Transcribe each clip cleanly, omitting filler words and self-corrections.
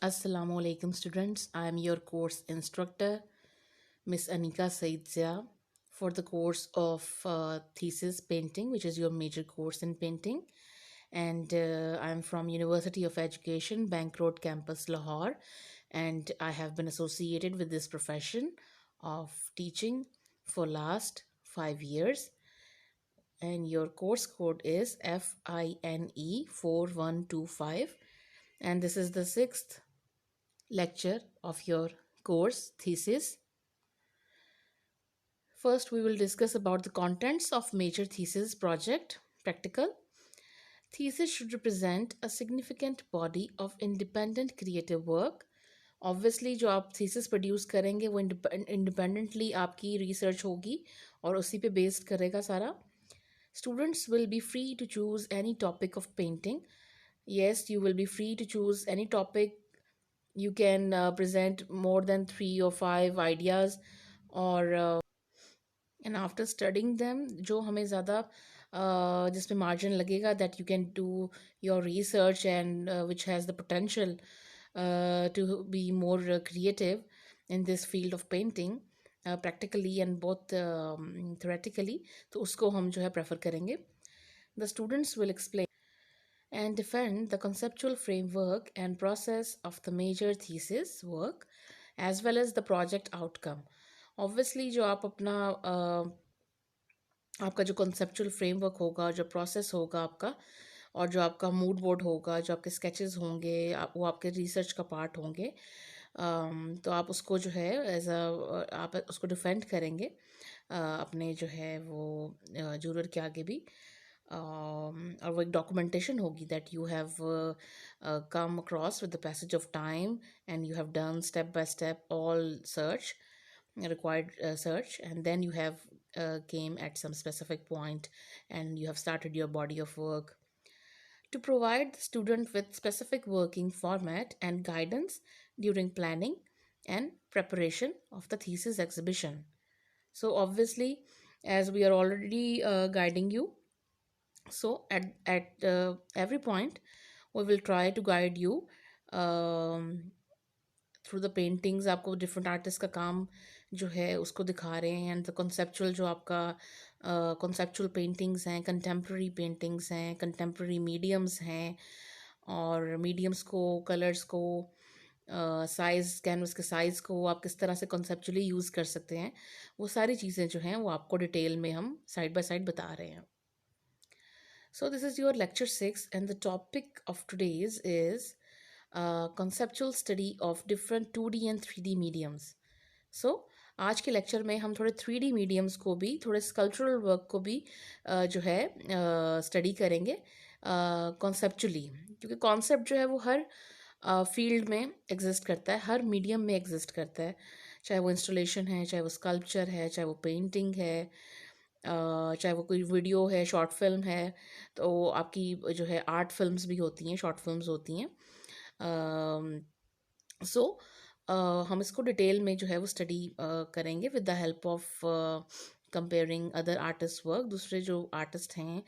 Assalamu alaikum students. I am your course instructor, Miss Anika Saidzia, for the course of thesis painting, which is your major course in painting. And I am from University of Education, Bank Road Campus, Lahore. And I have been associated with this profession of teaching for last 5 years. And your course code is FINE 4125. And this is the sixth lecture of your course thesis. First, we will discuss about the contents of major thesis project. Practical. Thesis should represent a significant body of independent creative work. Obviously जो आप thesis produce करेंगे वो independently आपकी research होगी और उसी पे based करेगा सारा. Students will be free to choose any topic of painting. Yes, you will be free to choose any topic. You can present more than 3 or 5 ideas, or and after studying them जो हमें ज़्यादा जिसमें margin लगेगा, that you can do your research, and which has the potential to be more creative in this field of painting, practically and both theoretically, तो उसको हम जो है prefer करेंगे. The students will explain and defend the conceptual framework and process of the major thesis work as well as the project outcome. Obviously जो आप अपना आपका जो conceptual framework होगा, जो process होगा आपका, और जो आपका mood board होगा, जो आपके sketches होंगे, वो आपके research का part होंगे. तो आप उसको जो है आप उसको defend करेंगे अपने जो है वो जूरर के आगे भी. और वो एक डॉक्यूमेंटेशन होगी that you have come across with the passage of time, and you have done step by step all search required search, and then you have came at some specific point and you have started your body of work. To provide the student with specific working format and guidance during planning and preparation of the thesis exhibition. So obviously, as we are already guiding you, so at every point we will try to guide you through the paintings. आपको different artist का काम जो है उसको दिखा रहे हैं, and the conceptual जो आपका कॉन्सेप्चुअल पेंटिंग्स हैं, कंटेम्प्रेरी पेंटिंग्स हैं, कंटेम्प्रेरी मीडियम्स हैं, और मीडियम्स को, कलर्स को, साइज़, कैनवस के साइज़ को आप किस तरह से कॉन्सेप्चुअली यूज़ कर सकते हैं, वो सारी चीज़ें जो हैं वो आपको डिटेल में हम साइड बाय साइड बता रहे हैं. So this is your lecture 6, and the topic of today's is conceptual study of different 2D and 3D mediums. So आज के लेक्चर में हम थोड़े 3D मीडियम्स को भी, थोड़े स्कल्पचरल वर्क को भी जो है स्टडी करेंगे कॉन्सेप्चुअली, क्योंकि कॉन्सेप्ट जो है वो हर फील्ड में एग्जिस्ट करता है, हर मीडियम में एग्जिस्ट करता है, चाहे वो इंस्टॉलेशन है, चाहे वो स्कल्पचर है, चाहे वो पेंटिंग है, चाहे वो कोई वीडियो है, शॉर्ट फिल्म है, तो आपकी जो है आर्ट फिल्म्स भी होती हैं, शॉर्ट फिल्म्स होती हैं. सो हम इसको डिटेल में जो है वो स्टडी करेंगे with the help of comparing other artist work. दूसरे जो आर्टिस्ट हैं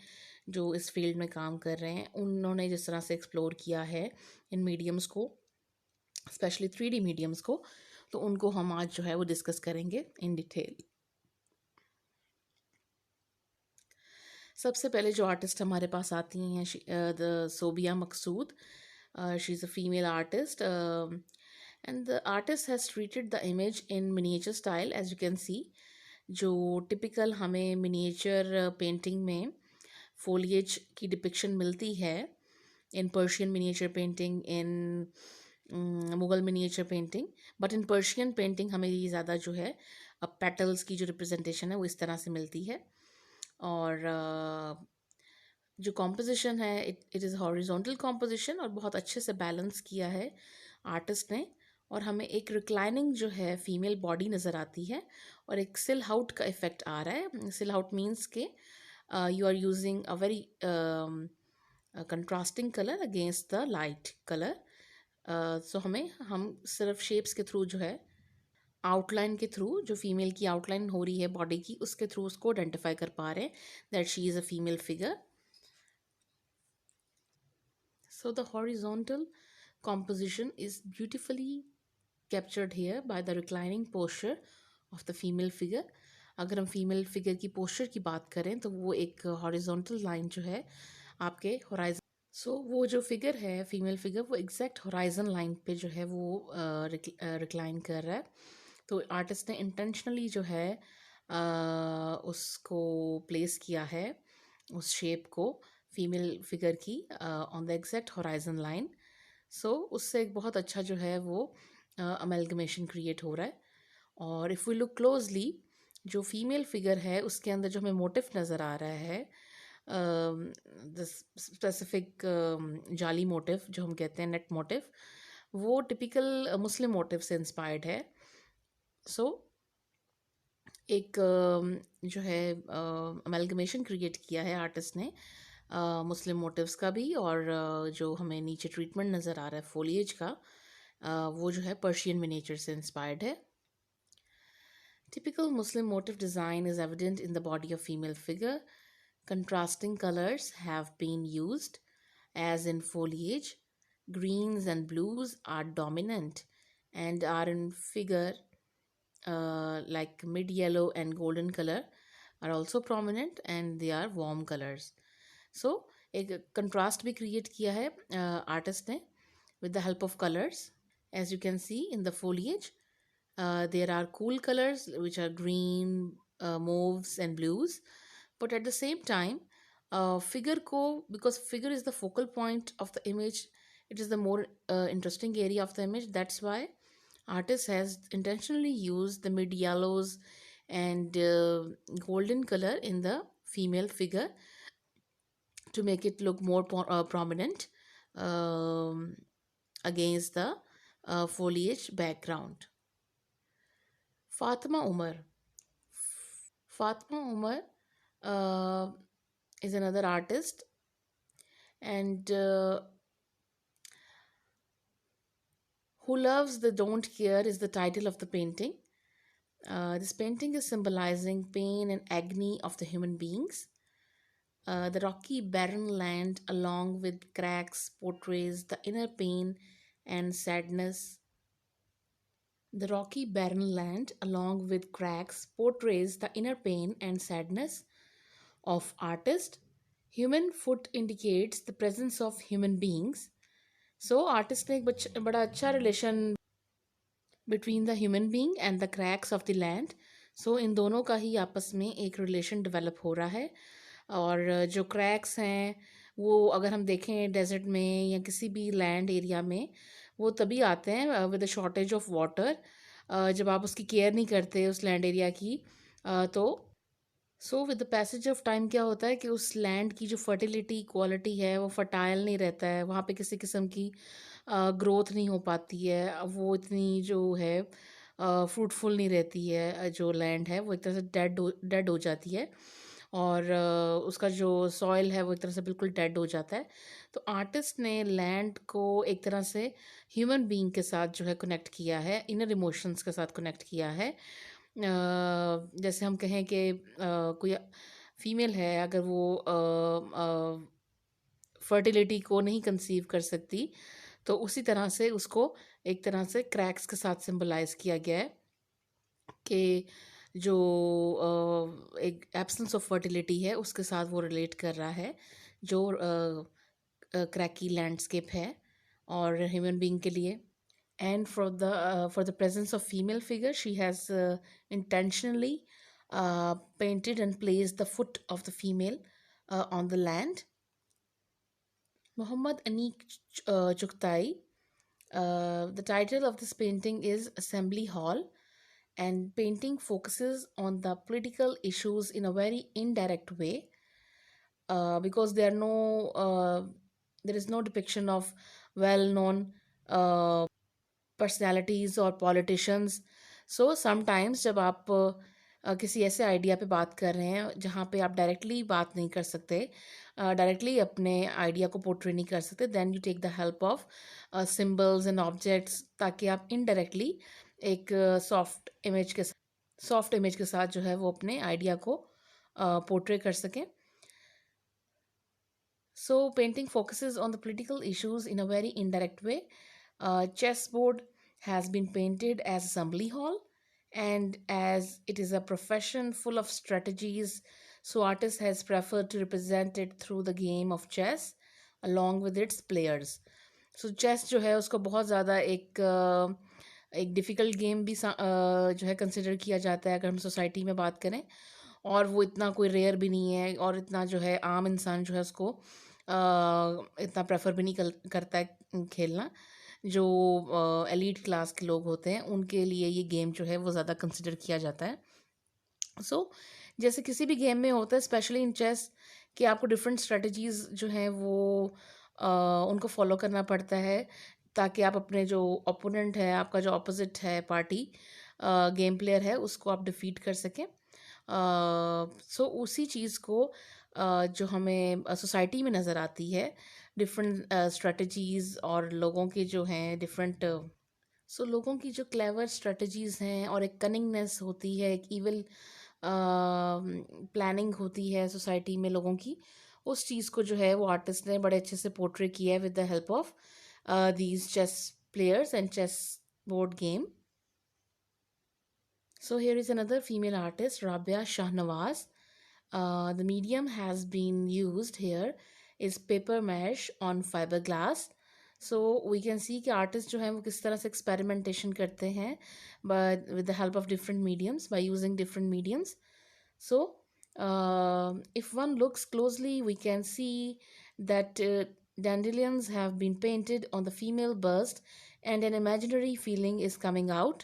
जो इस फील्ड में काम कर रहे हैं, उन्होंने जिस तरह से एक्सप्लोर किया है इन मीडियम्स को, स्पेशली 3D मीडियम्स को, तो उनको हम आज जो है वो डिस्कस करेंगे इन डिटेल. सबसे पहले जो आर्टिस्ट हमारे पास आती हैं, the Sobia Maqsood. She is a female artist, and the artist has treated the image in miniature style, as you can see. जो टिपिकल हमें मिनिएचर पेंटिंग में फोलिएज की डिपिक्शन मिलती है, in Persian miniature painting, in Mughal miniature painting, but in Persian painting हमें ये ज़्यादा जो है पेटल्स की जो रिप्रेजेंटेशन है वो इस तरह से मिलती है. और जो कॉम्पोजिशन है, इट इज़ हॉरिजॉन्टल कॉम्पोजिशन, और बहुत अच्छे से बैलेंस किया है आर्टिस्ट ने. और हमें एक रिक्लाइनिंग जो है फीमेल बॉडी नज़र आती है, और एक सिल हाउट का इफ़ेक्ट आ रहा है. सिल हाउट मीन्स के you are using a very contrasting colour against the light colour. So हम सिर्फ शेप्स के थ्रू जो है, आउटलाइन के थ्रू, जो फीमेल की आउटलाइन हो रही है बॉडी की, उसके थ्रू उसको आइडेंटिफाई कर पा रहे हैं that she is a female figure. So the horizontal composition is beautifully captured here by the reclining posture of the female figure. अगर हम फीमेल फिगर की पोस्चर की बात करें तो वो एक हॉरिजॉन्टल लाइन जो है आपके होराइजन, सो वो जो फिगर है फीमेल फिगर वो एग्जैक्ट होराइजन लाइन पे जो है वो रिक्लाइन कर रहा है. तो आर्टिस्ट ने इंटेंशनली जो है उसको प्लेस किया है उस शेप को फीमेल फिगर की on the exact horizon line. So उससे एक बहुत अच्छा जो है वो अमेलगमेशन क्रिएट हो रहा है. और इफ़ वी लुक क्लोजली जो फीमेल फिगर है उसके अंदर जो हमें मोटिव नज़र आ रहा है, द स्पेसिफिक जाली मोटिव जो हम कहते हैं नेट मोटिव, वो टिपिकल मुस्लिम मोटिव से इंस्पायर्ड है. सो एक जो है अमेलगमेशन क्रिएट किया है आर्टिस्ट ने मुस्लिम मोटिव्स का भी, और जो हमें नीचे ट्रीटमेंट नज़र आ रहा है फोलिएज का, वो जो है पर्शियन मिनिएचर से इंस्पायर्ड है. Typical Muslim motif design is evident in the body of female figure. Contrasting colors have been used, as in foliage. Greens and blues are dominant and are in figure, like mid yellow and golden color are also prominent and they are warm colors. So एक contrast भी create किया है artist ने with the help of colors. As you can see in the foliage, there are cool colors which are green, mauves and blues, but at the same time figure ko, because figure is the focal point of the image, it is the more interesting area of the image. That's why artist has intentionally used the mid yellows and golden color in the female figure to make it look more prominent um, against the foliage background. Fatima Umar. Fatima Umar is another artist, and Who Loves the Don't Care is the title of the painting. This painting is symbolizing pain and agony of the human beings. The rocky, barren land, along with cracks, portrays the inner pain and sadness. The rocky, barren land, along with cracks, portrays the inner pain and sadness of artist. Human foot indicates the presence of human beings. So artist ने एक बड़ा अच्छा relation between the human being and the cracks of the land. So इन दोनों का ही आपस में एक relation develop हो रहा है. और जो cracks हैं वो अगर हम देखें डेजर्ट में या किसी भी लैंड एरिया में, वो तभी आते हैं with the shortage of water, जब आप उसकी केयर नहीं करते उस लैंड एरिया की. तो so with the passage of time क्या होता है कि उस लैंड की जो फर्टिलिटी क्वालिटी है वो फर्टाइल नहीं रहता है, वहाँ पे किसी किस्म की ग्रोथ नहीं हो पाती है, वो इतनी जो है फ्रूटफुल नहीं रहती है, जो लैंड है वो एक तरह से डेड हो जाती है, और उसका जो सॉइल है वो एक तरह से बिल्कुल डेड हो जाता है. तो आर्टिस्ट ने लैंड को एक तरह से ह्यूमन बीइंग के साथ जो है कनेक्ट किया है, इनर इमोशंस के साथ कनेक्ट किया है. जैसे हम कहें कि कोई फीमेल है, अगर वो फर्टिलिटी को नहीं कंसीव कर सकती, तो उसी तरह से उसको एक तरह से क्रैक्स के साथ सिंबलाइज किया गया है कि जो एक एब्सेंस ऑफ फर्टिलिटी है उसके साथ वो रिलेट कर रहा है, जो क्रैकी लैंडस्केप है और ह्यूमन बीइंग के लिए. And for the presence of female figure, she has intentionally painted and placed the foot of the female on the land. Muhammad Anik Chuktai. The title of this painting is Assembly Hall, and painting focuses on the political issues in a very indirect way, because there is no depiction of well-known personalities और politicians. So sometimes जब आप किसी ऐसे idea पे बात कर रहे हैं जहाँ पे आप डायरेक्टली बात नहीं कर सकते, डायरेक्टली अपने आइडिया को पोर्ट्रे नहीं कर सकते, then you take the help of symbols and objects, ताकि आप इनडायरेक्टली एक सॉफ्ट इमेज के साथ जो है वो अपने आइडिया को पोर्ट्रे कर सकें. So painting focuses on the political issues in a very indirect way. A chessboard has been painted as assembly hall, and as it is a profession full of strategies, so artist has preferred to represent it through the game of chess along with its players. So chess जो है उसको बहुत ज़्यादा एक difficult game भी जो है consider किया जाता है अगर हम सोसाइटी में बात करें, और वो इतना कोई रेयर भी नहीं है, और इतना जो है आम इंसान जो है उसको इतना प्रेफर भी नहीं करता है खेलना। जो एलीट क्लास के लोग होते हैं उनके लिए ये गेम जो है वो ज़्यादा कंसिडर किया जाता है। सो जैसे किसी भी गेम में होता है, स्पेशली इन चेस, कि आपको डिफरेंट स्ट्रेटजीज जो हैं वो उनको फॉलो करना पड़ता है, ताकि आप अपने जो ओपोनेंट है, आपका जो अपोजिट है पार्टी गेम प्लेयर है, उसको आप डिफीट कर सकें। सो उसी चीज़ को जो हमें सोसाइटी में नज़र आती है, डिफरेंट स्ट्रेटजीज और लोगों के जो हैं डिफरेंट, सो लोगों की जो क्लेवर स्ट्रेटजीज हैं और एक कनिंगनेस होती है, एक इविल प्लानिंग होती है सोसाइटी में लोगों की, उस चीज़ को जो है वो आर्टिस्ट ने बड़े अच्छे से पोर्ट्रे किया है with the help of these chess players and chess board game. So here is another female artist, Rabia Shahnawaz. The medium has been used here is paper mesh on fiberglass. So we can see कि artist जो हैं वो किस तरह से experimentation करते हैं, but with the help of different mediums, by using different mediums. So if one looks closely, we can see that dandelions have been painted on the female bust, and an imaginary feeling is coming out.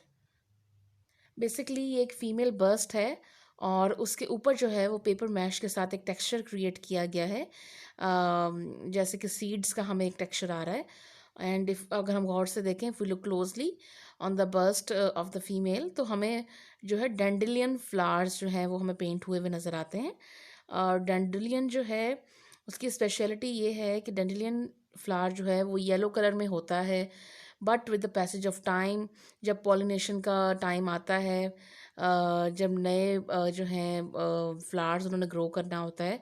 Basically ये एक female bast है, और उसके ऊपर जो है वो paper mash के साथ एक टेक्सचर क्रिएट किया गया है, जैसे कि सीड्स का हमें एक टेक्सचर आ रहा है। एंड इफ अगर हम गौर से देखें, if we look closely on the bust of the female, तो हमें जो है डेंडेलियन फ्लावर्स जो हैं वो हमें पेंट हुए हुए नज़र आते हैं। और डेंडेलियन जो है उसकी स्पेशलिटी ये है कि डेंडेलियन फ्लावर जो है वो येलो कलर में होता है, but with the passage of time, जब पॉलिनेशन का टाइम आता है, जब नए जो हैं फ्लावर्स उन्होंने ग्रो करना होता है,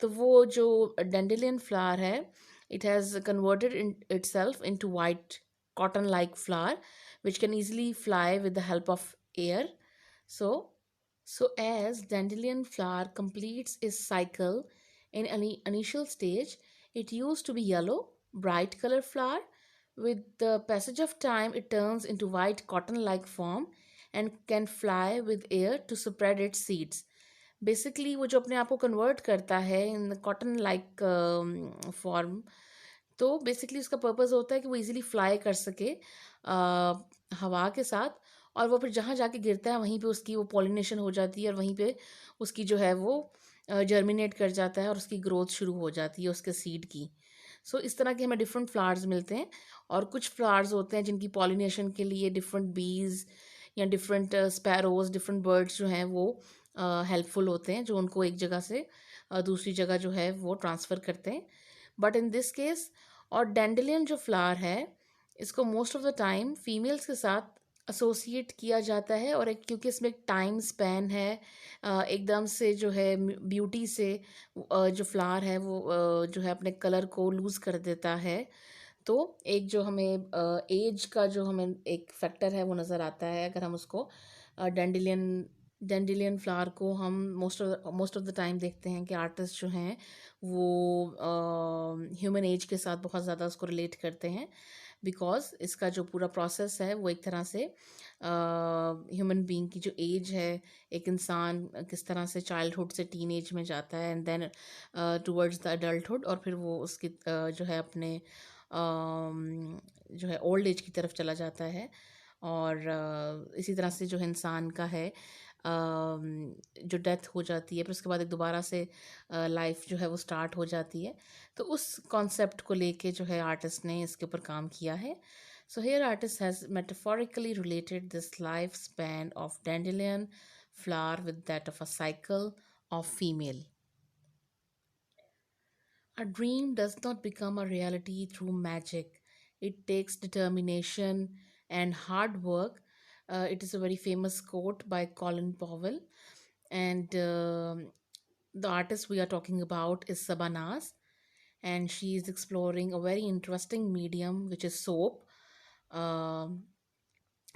तो वो जो डेंडेलियन फ्लावर है, it has converted in itself into white cotton like flower which can easily fly with the help of air. So so as dandelion flower completes its cycle in an initial stage, it used to be yellow, bright color flower. With the passage of time, it turns into white cotton like form and can fly with air to spread its seeds. Basically वो जो अपने आप को convert करता है in cotton like form, तो basically उसका purpose होता है कि वो इजीली फ्लाई कर सके हवा के साथ, और वो फिर जहाँ जाके गिरता है वहीं पे उसकी वो पॉलिनेशन हो जाती है, और वहीं पे उसकी जो है वो जर्मिनेट कर जाता है और उसकी ग्रोथ शुरू हो जाती है उसके सीड की। सो इस तरह के हमें डिफरेंट फ्लावर्स मिलते हैं, और कुछ फ्लावर्स होते हैं जिनकी पॉलिनेशन के लिए डिफरेंट बीज या डिफरेंट स्पैरोज, डिफरेंट बर्ड्स जो हैं वो हेल्पफुल होते हैं, जो उनको एक जगह से दूसरी जगह जो है वो ट्रांसफ़र करते हैं। बट इन दिस केस, और डेंडेलियन जो फ्लावर है, इसको most of the time females के साथ एसोसिएट किया जाता है, और एक क्योंकि इसमें एक टाइम स्पैन है, एकदम से जो है ब्यूटी से जो फ्लावर है वो जो है अपने कलर को लूज़ कर देता है। तो एक जो हमें एज का जो हमें एक फैक्टर है वो नज़र आता है, अगर हम उसको डेंडेलियन डेंडेलियन फ्लावर को हम मोस्ट ऑफ द टाइम देखते हैं कि आर्टिस्ट जो हैं वो ह्यूमन एज के साथ बहुत ज़्यादा उसको रिलेट करते हैं, बिकॉज इसका जो पूरा प्रोसेस है वो एक तरह से ह्यूमन बीइंग की जो एज है, एक इंसान किस तरह से चाइल्डहुड से टीन एज में जाता है, and then towards the adulthood, और फिर वो उसकी जो है अपने जो है ओल्ड एज की तरफ चला जाता है। और इसी तरह से जो है इंसान का है जो डेथ हो जाती है, फिर उसके बाद एक दोबारा से लाइफ जो है वो स्टार्ट हो जाती है। तो उस कॉन्सेप्ट को लेके जो है आर्टिस्ट ने इसके ऊपर काम किया है। So here artist has metaphorically related this life span of dandelion flower with that of a cycle of female. A dream does not become a reality through magic. It takes determination and hard work. It is a very famous quote by Colin Powell. And the artist we are talking about is Sabanas. And she is exploring a very interesting medium, which is soap. Um,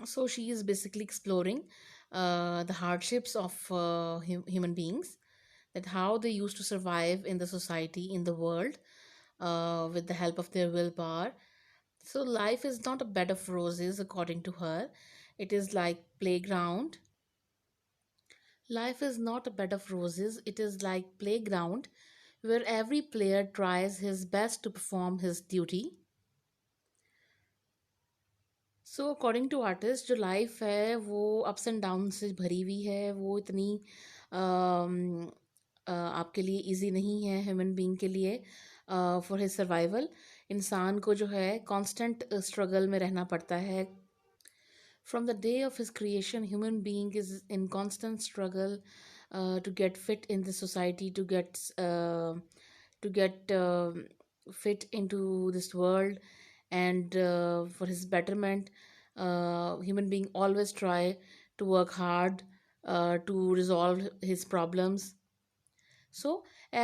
so she is basically exploring the hardships of human beings, that how they used to survive in the society, in the world, with the help of their willpower. So life is not a bed of roses, according to her. It is like playground. Life is not a bed of roses. It is like playground where every player tries his best to perform his duty. So according to artist, जो life है वो ups and down से भरी हुई है, वो इतनी आपके लिए इजी नहीं है, ह्यूमन बीइंग के लिए, फॉर हिज सर्वाइवल। इंसान को जो है कांस्टेंट स्ट्रगल में रहना पड़ता है। From the day of his creation, human being is in constant struggle to get fit in the society, to get fit into this world, and for his betterment. Human being always try to work hard to resolve his problems. So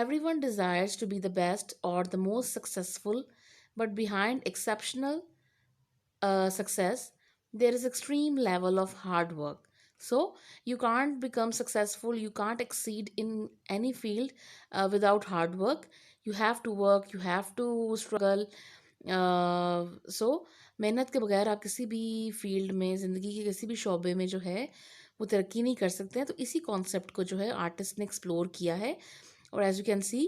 everyone desires to be the best or the most successful, but behind exceptional success, there is extreme level of hard work. So you can't become successful, you can't exceed in any field without hard work. You have to work, you have to struggle. सो मेहनत के बगैर आप किसी भी field में, ज़िंदगी के किसी भी शोबे में जो है वो तरक्की नहीं कर सकते हैं। तो इसी कॉन्सेप्ट को जो है आर्टिस्ट ने एक्सप्लोर किया है। और as you can see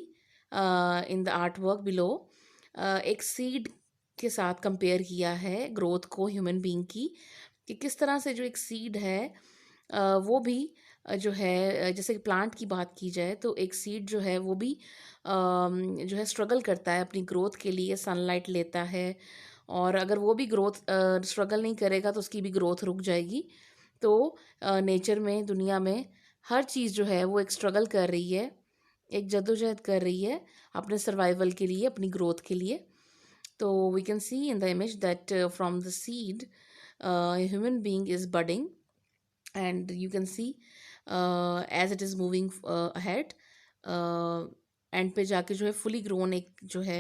in the art work below, एक सीड के साथ कंपेयर किया है ग्रोथ को ह्यूमन बीइंग की, कि किस तरह से जो एक सीड है वो भी जो है जैसे कि प्लांट की बात की जाए तो एक सीड जो है वो भी जो है स्ट्रगल करता है अपनी ग्रोथ के लिए, सनलाइट लेता है। और अगर वो भी ग्रोथ स्ट्रगल नहीं करेगा तो उसकी भी ग्रोथ रुक जाएगी। तो नेचर में, दुनिया में हर चीज़ जो है वो एक स्ट्रगल कर रही है, एक जद्दोजहद कर रही है अपने सर्वाइवल के लिए, अपनी ग्रोथ के लिए। तो we can see in the image that from the seed human being is budding, and you can see as it is moving ahead, end पे जाके जो है फुली ग्रोन एक जो है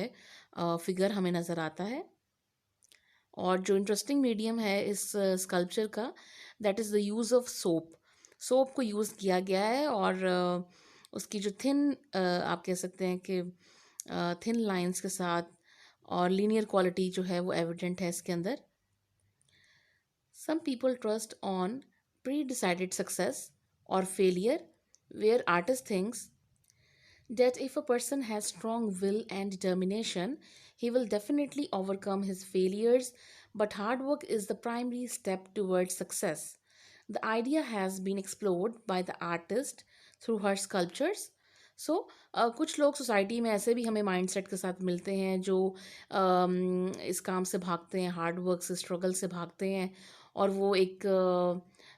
फिगर हमें नज़र आता है। और जो इंटरेस्टिंग मीडियम है इस स्कल्पचर का, that is the use of soap. Soap को यूज़ किया गया है, और उसकी जो थिन आप कह सकते हैं कि थिन लाइंस के साथ और लीनियर क्वालिटी जो है वो एविडेंट है इसके अंदर। Some people trust on pre-decided success or failure, where artist thinks that if a person has strong will and determination, he will definitely overcome his failures, but hard work is the primary step towards success. The idea has been explored by the artist through her sculptures. सो कुछ लोग society में ऐसे भी हमें mindset के साथ मिलते हैं जो इस काम से भागते हैं, हार्ड वर्क से, स्ट्रगल से भागते हैं, और वो एक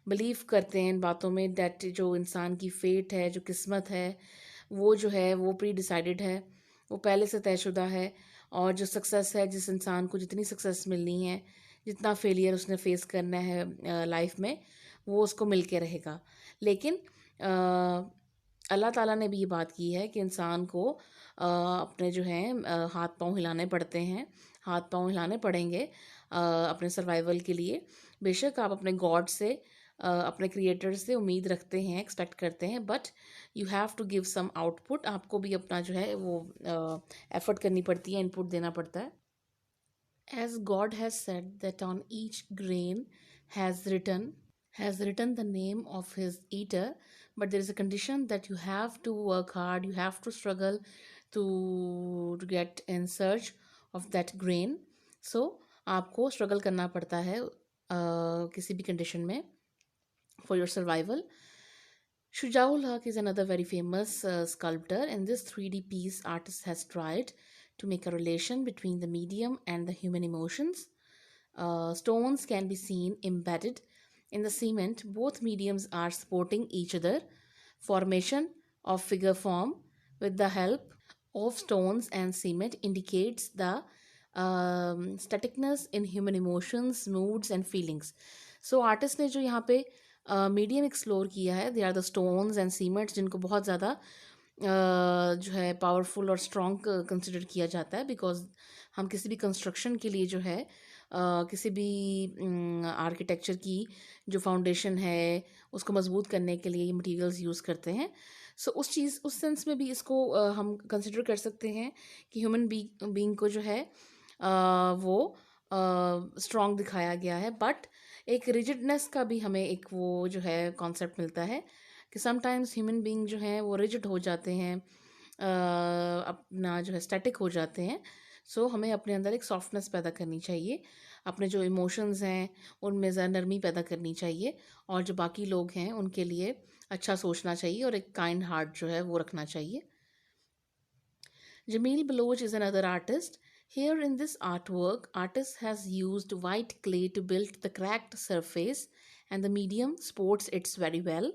बिलीव करते हैं इन बातों में, दैट जो इंसान की फेट है, जो किस्मत है, वो जो है वो प्री डिसाइडेड है, वो पहले से तयशुदा है। और जो सक्सेस है, जिस इंसान को जितनी सक्सेस मिलनी है, जितना फेलियर उसने फेस करना है लाइफ में, वो उसको मिल के रहेगा। लेकिन अल्लाह ताला ने भी ये बात की है कि इंसान को अपने जो हैं हाथ पांव हिलाने पड़ते हैं, हाथ पांव हिलाने पड़ेंगे अपने सर्वाइवल के लिए। बेशक आप अपने गॉड से, अपने क्रिएटर से उम्मीद रखते हैं, एक्सपेक्ट करते हैं, but you have to give some output. आपको भी अपना जो है वो एफर्ट करनी पड़ती है, इनपुट देना पड़ता है। As God has said that on each grain has written the name of his eater, but there is a condition that you have to work hard, you have to struggle to get in search of that grain. So आपको struggle करना पड़ता है किसी भी condition में for your survival. Shujaul Haq is another very famous sculptor. In this 3D piece, artist has tried to make a relation between the medium and the human emotions. Stones can be seen embedded in the cement. Both mediums are supporting each other. Formation of figure form with the help of stones and cement indicates the staticness in human emotions, moods and feelings. So artist ने जो यहाँ पे medium explore किया है, they are the stones and cements, जिनको बहुत ज़्यादा जो है पावरफुल और स्ट्रॉन्ग कंसिडर किया जाता है, बिकॉज हम किसी भी कंस्ट्रक्शन के लिए जो है किसी भी आर्किटेक्चर की जो फाउंडेशन है उसको मजबूत करने के लिए ये मटेरियल्स यूज़ करते हैं। सो उस सेंस में भी इसको हम कंसिडर कर सकते हैं कि ह्यूमन बीइंग को जो है वो स्ट्रॉन्ग दिखाया गया है, बट एक रिजिडनेस का भी हमें एक वो जो है कॉन्सेप्ट मिलता है कि समटाइम्स ह्यूमन बीइंग जो हैं वो रिजिड हो जाते हैं, अपना जो है स्टैटिक हो जाते हैं। सो हमें अपने अंदर एक सॉफ्टनेस पैदा करनी चाहिए, अपने जो इमोशंस हैं उनमें ज़रा नरमी पैदा करनी चाहिए, और जो बाकी लोग हैं उनके लिए अच्छा सोचना चाहिए और एक काइंड हार्ट जो है वो रखना चाहिए। Jamil Baloch is another artist. Here in this artwork, artist has used white clay to build the cracked surface and the medium supports it very well.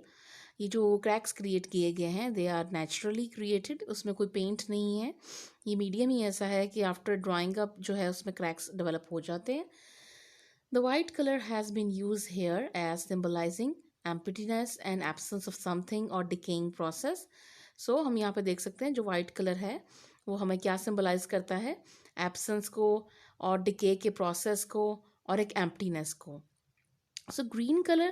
ये जो क्रैक्स क्रिएट किए गए हैं दे आर नेचुरली क्रिएटेड, उसमें कोई paint नहीं है। ये मीडियम ही ऐसा है कि आफ्टर ड्राइंग अप जो है उसमें क्रैक्स डेवलप हो जाते हैं। The white color has been used here as symbolizing emptiness and absence of something or decaying process. So हम यहाँ पे देख सकते हैं जो white color है वो हमें क्या symbolize करता है, absence को और decay के process को और एक emptiness को. So green color,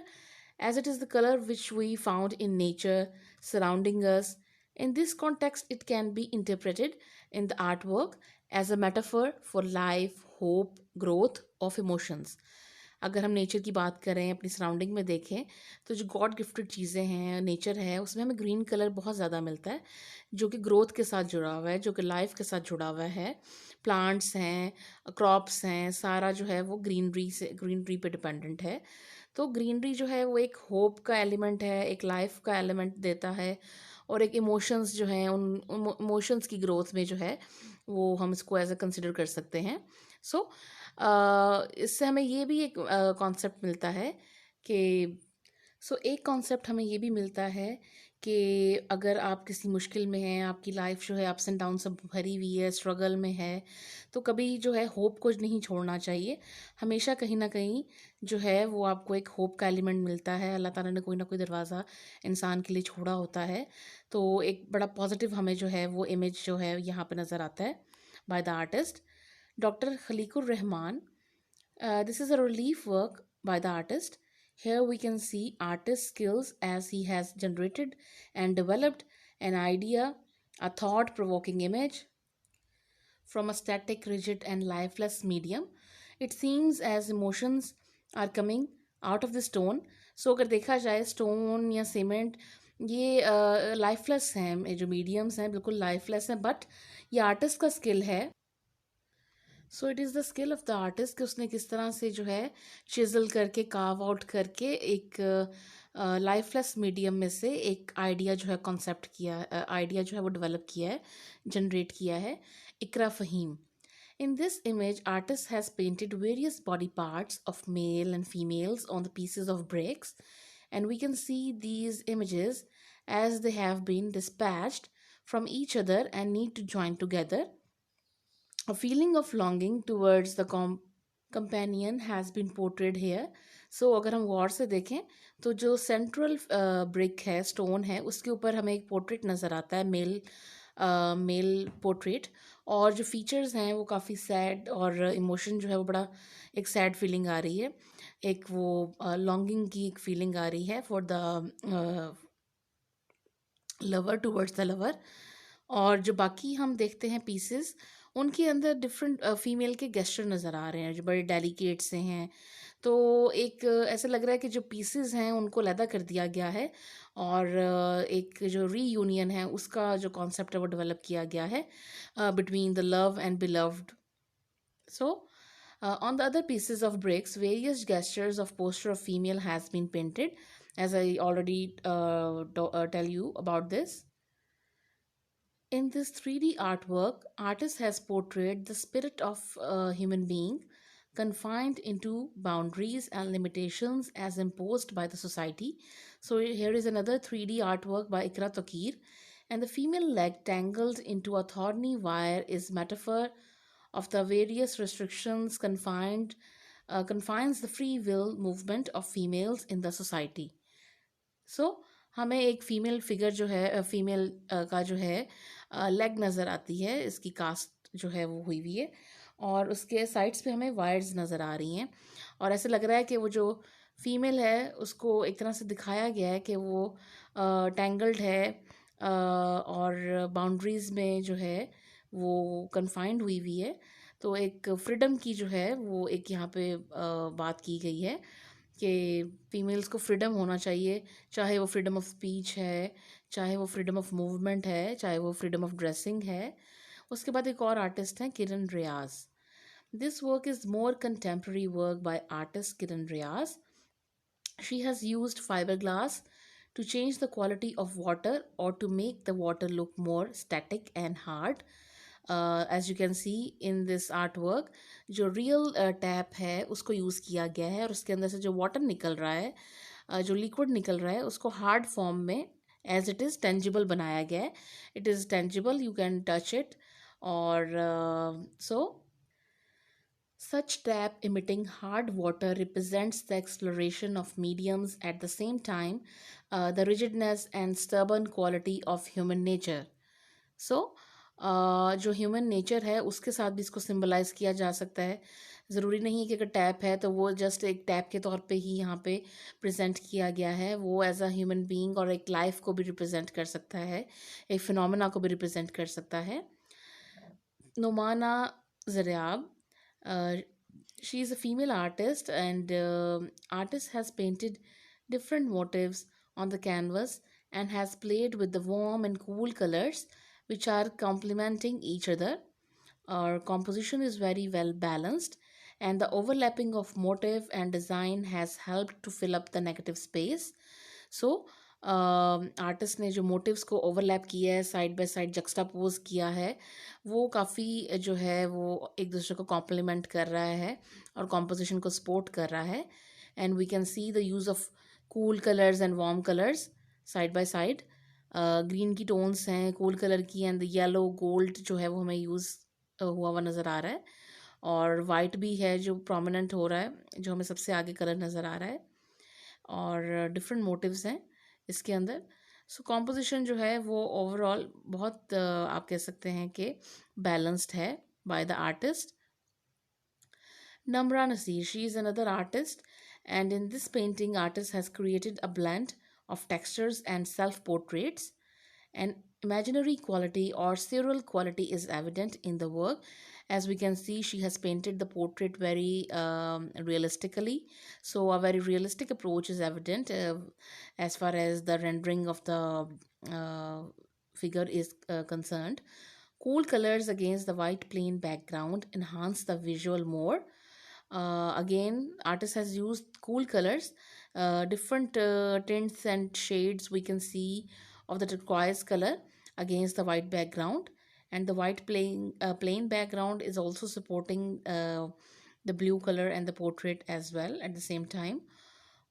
as it is the color which we found in nature surrounding us, in this context it can be interpreted in the artwork as a metaphor for life, hope, growth of emotions. अगर हम nature की बात करें, अपनी surrounding में देखें, तो जो गॉड गिफ्टेड चीज़ें हैं, नेचर है, उसमें हमें ग्रीन कलर बहुत ज़्यादा मिलता है, जो कि ग्रोथ के साथ जुड़ा हुआ है, जो कि लाइफ के साथ जुड़ा हुआ है। प्लांट्स हैं, क्रॉप्स हैं, सारा जो है वो ग्रीनरी पे डिपेंडेंट है। तो ग्रीनरी जो है वो एक होप का एलिमेंट है, एक लाइफ का एलिमेंट देता है, और एक इमोशंस जो हैं उन इमोशंस की ग्रोथ में जो है वो हम इसको एज अ कंसिडर कर सकते हैं। सो इससे हमें ये भी एक कॉन्सेप्ट मिलता है कि एक कॉन्सेप्ट हमें ये भी मिलता है कि अगर आप किसी मुश्किल में हैं, आपकी लाइफ जो है अप्स एंड डाउन सब भरी हुई है, स्ट्रगल में है, तो कभी जो है होप को नहीं छोड़ना चाहिए। हमेशा कहीं ना कहीं जो है वो आपको एक होप का एलिमेंट मिलता है। अल्लाह ताला ने कोई ना कोई दरवाज़ा इंसान के लिए छोड़ा होता है। तो एक बड़ा पॉजिटिव हमें जो है वो इमेज जो है यहाँ पे नज़र आता है by the artist doctor Khaliqur Rahman. This is a relief work by the artist. Here we can see artist's skills as he has generated and developed an idea, a thought provoking image from a static, rigid, and lifeless medium. It seems as emotions are coming out of the stone. So अगर देखा जाए stone या cement ये lifeless हैं, ये जो mediums हैं बिल्कुल लाइफलेस हैं, बट ये आर्टिस्ट का स्किल है। So it is the skill of the artist कि उसने किस तरह से जो है चिजल करके कार्व आउट करके एक लाइफलेस मीडियम में से एक आइडिया जो है कॉन्सेप्ट किया, आइडिया जो है वो डेवलप किया है, जनरेट किया है। इकरा Faheem. In this image, artist has painted various body parts of male and females on the pieces of bricks, and we can see these images as they have been dispatched from each other and need to join together. A feeling of longing towards the companion has been portrayed here. So अगर हम गौर से देखें तो जो central brick है, stone है, उसके ऊपर हमें एक पोर्ट्रेट नज़र आता है, मेल पोर्ट्रेट, और जो फीचर्स हैं वो काफ़ी सैड, और इमोशन जो है वो बड़ा एक सैड फीलिंग आ रही है, एक वो लॉन्गिंग की एक फीलिंग आ रही है for the lover, towards the lover. और जो बाकी हम देखते हैं पीसेस, उनके अंदर डिफरेंट फीमेल के गेस्चर नज़र आ रहे हैं जो बड़े डेलिकेट से हैं। तो एक ऐसा लग रहा है कि जो पीसेस हैं उनको अलहदा कर दिया गया है, और एक जो रीयूनियन है उसका जो कॉन्सेप्ट है वो डेवलप किया गया है between the love and beloved. So, on the other pieces of bricks, various gestures of poster of female has been painted, as I already tell you about this. In this 3D artwork, artist has portrayed the spirit of a human being confined into boundaries and limitations as imposed by the society. So here is another 3D artwork by Ikra Tokir, and the female leg tangled into a thorny wire is metaphor of the various restrictions confines the free will movement of females in the society. So हमें एक female figure जो है, female का जो है leg नज़र आती है, इसकी कास्ट जो है वो हुई हुई है, और उसके साइड्स पे हमें वायर्स नज़र आ रही हैं। और ऐसे लग रहा है कि वो जो फीमेल है उसको एक तरह से दिखाया गया है कि वो टैंगल्ड है, और बाउंड्रीज़ में जो है वो कन्फाइंड हुई हुई है। तो एक फ्रीडम की जो है वो एक यहाँ पे बात की गई है कि फीमेल्स को फ्रीडम होना चाहिए, चाहे वो फ्रीडम ऑफ स्पीच है, चाहे वो फ्रीडम ऑफ मूवमेंट है, चाहे वो फ्रीडम ऑफ ड्रेसिंग है। उसके बाद एक और आर्टिस्ट हैं Kiran Riyaz. This work is more contemporary work by artist Kiran Riyaz. She has used fiberglass to change the quality of water or to make the water look more static and hard. As you can see in this artwork, जो real tap है उसको use किया गया है, और उसके अंदर से जो वाटर निकल रहा है, जो लिक्विड निकल रहा है, उसको हार्ड फॉर्म में एज इट इज़ टेंजिबल बनाया गया है. It is tangible, you can touch it. और सो such tap emitting hard water represents the exploration of mediums at the same time, the rigidness and stubborn quality of human nature. So, जो human nature है उसके साथ भी इसको symbolize किया जा सकता है. ज़रूरी नहीं है कि अगर टैप है तो वो जस्ट एक टैप के तौर पे ही यहाँ पे प्रेजेंट किया गया है. वो एज अ ह्यूमन बीइंग और एक लाइफ को भी रिप्रेजेंट कर सकता है, एक फिनोमेना को भी रिप्रेजेंट कर सकता है. Nomana Zaryab. Uh, she is a female artist, and artist has painted different motifs on the canvas and has played with the warm and cool colors which are complementing each other. Our composition is very well balanced, and the overlapping of motif and design has helped to fill up the negative space. So artist ने जो motives को overlap किया है, side by side जक्सटापोज किया है, वो काफ़ी जो है वो एक दूसरे को कॉम्प्लीमेंट कर रहा है और कॉम्पोजिशन को सपोर्ट कर रहा है. And we can see the use of cool colours and warm colours side by side. Green की टोन्स हैं कूल कलर की, एंड द येलो गोल्ड जो है वो हमें यूज़ हुआ हुआ नज़र आ रहा है. और वाइट भी है जो प्रोमिनेंट हो रहा है, जो हमें सबसे आगे कलर नज़र आ रहा है. और डिफरेंट मोटिव्स हैं इसके अंदर. सो कॉम्पोजिशन जो है वो ओवरऑल बहुत आप कह सकते हैं कि बैलेंस्ड है by the artist. Namra Nasir, she is another artist, and in this painting, artist has created a blend of textures and self-portraits. An imaginary quality or surreal quality is evident in the work. As we can see, she has painted the portrait very realistically. So, a very realistic approach is evident as far as the rendering of the uh, figure is concerned. Cool colors against the white plain background enhance the visual more. Again, artist has used cool colors, different tints and shades we can see of the turquoise color against the white background, and the white plain background is also supporting the blue color and the portrait as well at the same time.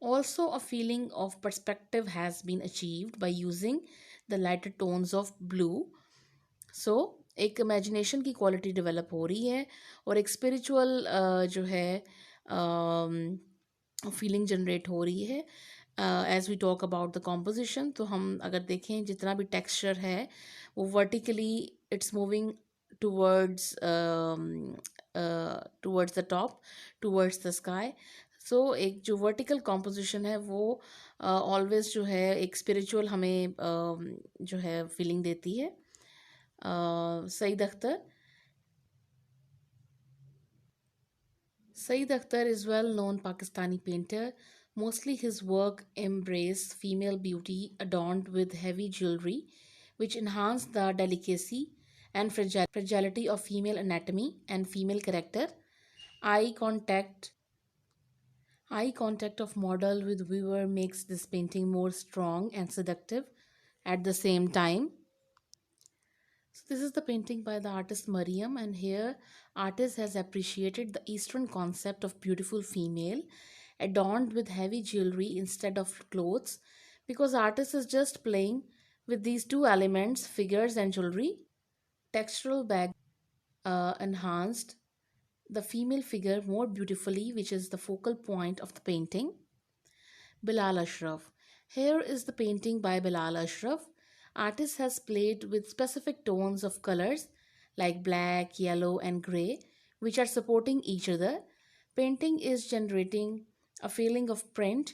Also, a feeling of perspective has been achieved by using the lighter tones of blue. सो एक imagination की quality develop हो रही है, और एक spiritual जो है feeling generate हो रही है. As we talk about the composition, तो हम अगर देखें जितना भी टेक्सचर है वो vertically it's moving towards towards the top, towards the sky. So एक जो वर्टिकल कॉम्पोजिशन है वो ऑलवेज जो है एक स्पिरिचुअल हमें जो है फीलिंग देती है. Saeed Akhtar. Saeed Akhtar is well-known Pakistani painter. Mostly his work embrace female beauty adorned with heavy jewelry, which enhance the delicacy and fragility of female anatomy and female character. Eye contact Eye contact of model with viewer makes this painting more strong and seductive at the same time. So this is the painting by the artist Mariam, and here artist has appreciated the Eastern concept of beautiful female adorned with heavy jewelry instead of clothes, because artist is just playing with these two elements, figures and jewelry. Textural bag enhanced the female figure more beautifully, which is the focal point of the painting. Bilal Ashraf. Here is the painting by Bilal Ashraf. Artist has played with specific tones of colors like black, yellow, and grey, which are supporting each other. Painting is generating a feeling of print.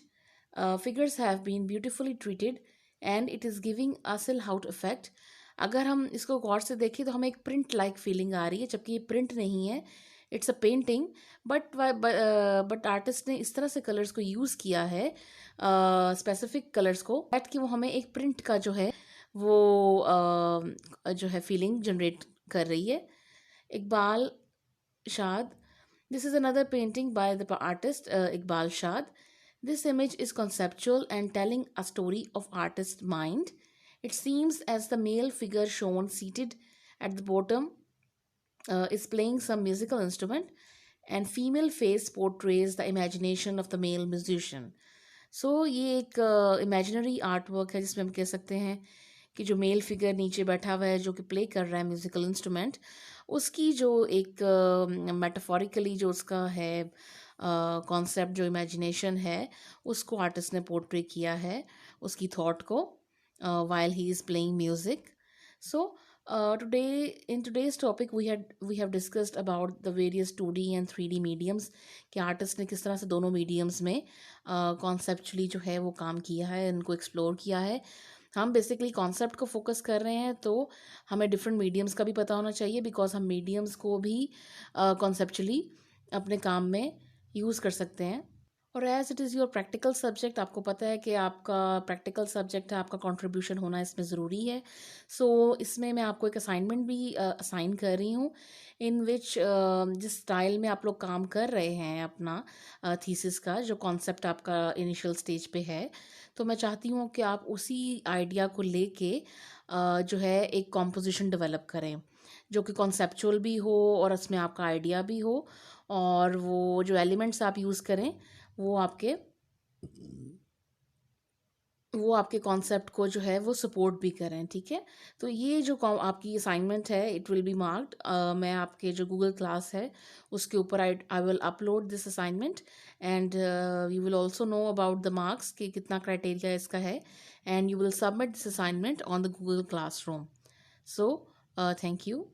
Figures have been beautifully treated and it is giving a still out effect. अगर हम इसको गौर से देखें तो हमें एक print like feeling आ रही है, जबकि ये प्रिंट नहीं है, it's a painting. But artist ने इस तरह से कलर्स को यूज़ किया है, स्पेसिफिक कलर्स को, दैट कि वो हमें एक प्रिंट का जो है वो जो है फीलिंग जनरेट कर रही है. Iqbal Shad. This is another painting by the artist Iqbal Shad. This image is conceptual and telling a story of artist's mind. It seems as the male figure shown seated at the bottom is playing some musical instrument, and female face portrays the imagination of the male musician. So ये एक imaginary art work है जिसमें हम कह सकते हैं कि जो मेल फिगर नीचे बैठा हुआ है जो कि प्ले कर रहा है म्यूजिकल इंस्ट्रूमेंट, उसकी जो एक मेटाफोरिकली जो उसका है कॉन्सेप्ट, जो इमेजिनेशन है, उसको आर्टिस्ट ने पोर्ट्रे किया है, उसकी थॉट को, while he is playing music. So in today's topic we have discussed about the various 2D and 3D mediums, कि आर्टिस्ट ने किस तरह से दोनों मीडियम्स में कॉन्सेप्चुअली जो है वो काम किया है, इनको एक्सप्लोर किया है. हम बेसिकली कॉन्सेप्ट को फोकस कर रहे हैं, तो हमें डिफरेंट मीडियम्स का भी पता होना चाहिए, बिकॉज हम मीडियम्स को भी कॉन्सेप्चुअली अपने काम में यूज़ कर सकते हैं. और as it is your practical subject, आपको पता है कि आपका प्रैक्टिकल सब्जेक्ट है, आपका कंट्रीब्यूशन होना इसमें ज़रूरी है. सो इसमें मैं आपको एक असाइनमेंट भी असाइन कर रही हूँ, इन विच जिस स्टाइल में आप लोग काम कर रहे हैं अपना थीसिस का, जो कॉन्सेप्ट आपका इनिशियल स्टेज पे है, तो मैं चाहती हूँ कि आप उसी आइडिया को लेके जो है एक कॉम्पोजिशन डेवलप करें, जो कि कॉन्सेप्चुअल भी हो और उसमें आपका आइडिया भी हो, और वो जो एलिमेंट्स आप यूज़ करें वो आपके कॉन्सेप्ट को जो है वो सपोर्ट भी करें. ठीक है, तो ये जो आपकी असाइनमेंट है, इट विल बी मार्क्ड. मैं आपके जो गूगल क्लास है उसके ऊपर I will upload this assignment, and you will also know about the marks कि कितना क्राइटेरिया इसका है, and you will submit this assignment on the Google classroom. So thank you.